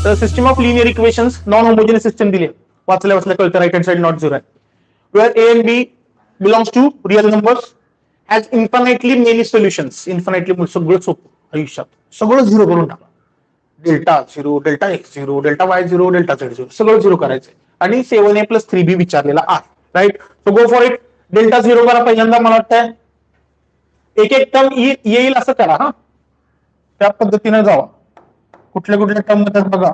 तर system of linear equations non homogeneous system दिली, वाचल्या कळतं right hand side not zero आहे. Where A and B belongs to real numbers has infinitely many solutions. Infinitely सगळं सोपं आयुष्यात, सगळं झिरो करून टाका. Delta zero, delta x zero, delta y zero, delta z zero, सगळं झिरो करायचं. आणि 7a + 3b विचारलेला आहे. Right, so go for it. Delta zero करा पहिल्यांदा. मला वाटतं एक एक टर्म येईल असं करा. हा, त्या पद्धतीने जावा. कुठल्या कुठल्या टर्म मध्ये बघा.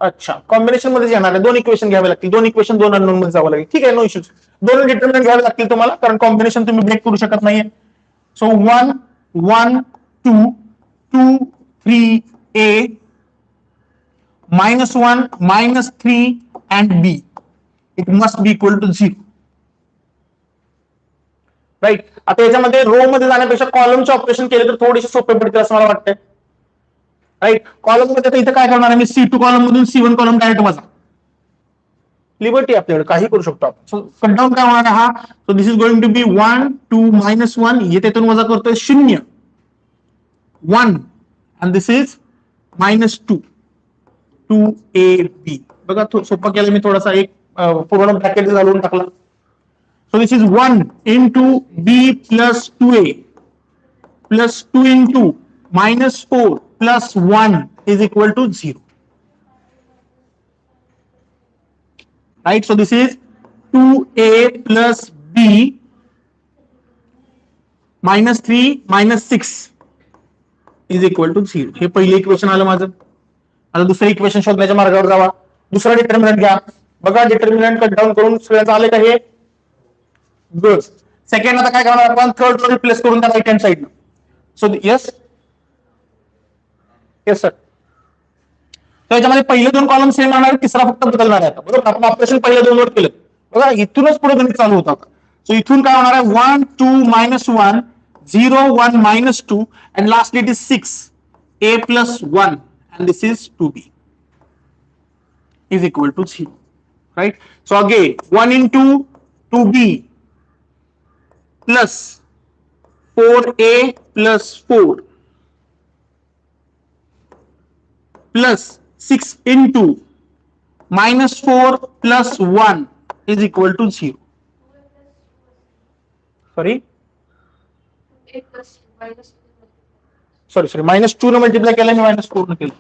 अच्छा, कॉम्बिनेशन मध्ये येणार आहे. 2 इक्वेशन घ्यावे लागतील. 2 इक्वेशन 2 अननोन मध्ये जावं लागेल. ठीक आहे, नो इश्यूज. 2 डिटर्मिनंट घ्यावे लागतील तुम्हाला, कारण कॉम्बिनेशन तुम्ही ब्रेक करू शकत नाहीये. So 1 1 2 2 3a -1 -3 and b. It must be equal to 0. Right. आता याच्यामध्ये रो मध्ये जाण्यापेक्षा कॉलमचे ऑपरेशन केले तर थोडेसे सोपे पडतील असं मला वाटतंय. राईट, कॉलम मध्ये इथं काय करणार आहे मी, C2 कॉलम मधून C1 कॉलम डायरेक्ट वजा. लिबर्टी आपल्याकडे, काही करू शकतो आपण. सो कट डाऊन काय होणार आहे हा. So this is going to be 1 2 -1. येथून वजा करतोय 0 1 and this is -2 2ab. बघा सोपं केलं मी थोडासा, एक पूर्ण ब्रॅकेट घालून टाकला. So this is 1 into b plus 2a plus 2 into -4 plus 1 is equal to 0. Right? So this is 2a plus b -3 -6 is equal to 0. हे पहिले इक्वेशन आलं माझं. आता दुसरं इक्वेशन शोधण्याच्या मार्गावर जावा. दुसरा डिटर्मिनंट घ्या. बघा डिटर्मिनंट कट डाऊन करून सगळ्यांचं आले का हे. गुड. सेकंड आता काय करणार आपण, थर्ड रो रिप्लेस करून त्या right hand side. So yes yes sir. तर याच्यामध्ये पहिले 2 कॉलम सेम राहणार, तिसरा फक्त बदलणार आहे. बरोबर, आपण ऑपरेशन पहिले 2 वर केलं. बघा इथूनच पुढे गणित चालू होतात. सो इथून काय होणार आहे, 1 2 -1 0 1 -2 and lastly it is 6 a plus 1 and this is 2b is equal to 0. Right? So again 1 into 2b plus 4a plus 4 plus 6 into -4 plus 1 is equal to 0. Sorry? Sorry, -2 ने मल्टिप्लाय केलं मी, -4 ने केलं.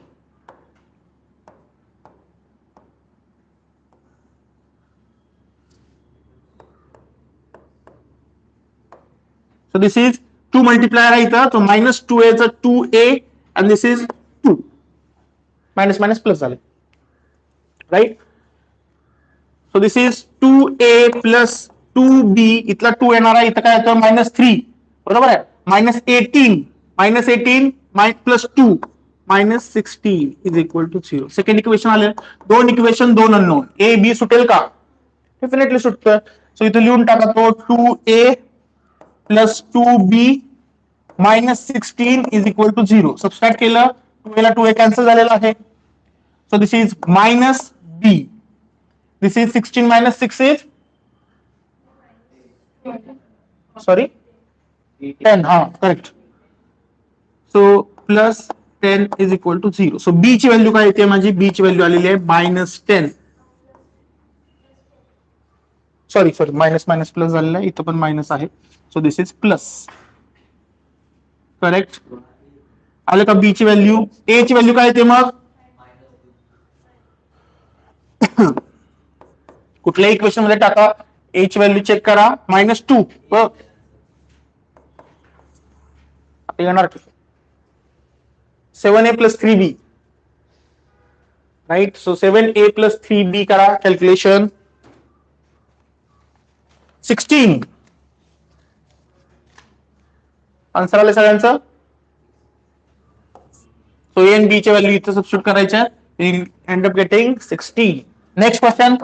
So this is 2 multiplier आहे इथं. So -2a चा 2a and this is 2. Minus minus plus झाले. Right. So this is 2a plus 2b. इथला 2 येणार आहे, इथं काय येतं -3. बरोबर आहे. -18 plus 2 -16 is equal to 0. Second equation आले. 2 इक्वेशन 2 अननोन. ए बी सुटेल का, डेफिनेटली सुटतं. सो इथं लिहून टाका तो 2a plus 2b -16 is equal to 0. Subtract केलं 2a ला 2a कॅन्सल झालेला आहे. So this is -b. This is 16 - 6 is sorry 10. हाँ correct. So plus 10 is equal to 0. So b ची व्हॅल्यू काय येते माझी, b ची व्हॅल्यू आलेली आहे -10. सॉरी मायनस प्लस झालेला आहे, इथं पण मायनस आहे. So this is plus. Correct. आलं का बी ची व्हॅल्यू. ए ची व्हॅल्यू काय येते मग, कुठल्याही इक्वेशन मध्ये टाका. ए ची व्हॅल्यू चेक करा, -2. आता येणार 7a plus 3b. Right. So 7a plus 3b करा कॅल्क्युलेशन. 16 आन्सर आले सगळ्यांचं. सो ए आणि बी ची व्हॅल्यू इथे सबस्टिट्यूट करायच्या. End up getting 16. Next question.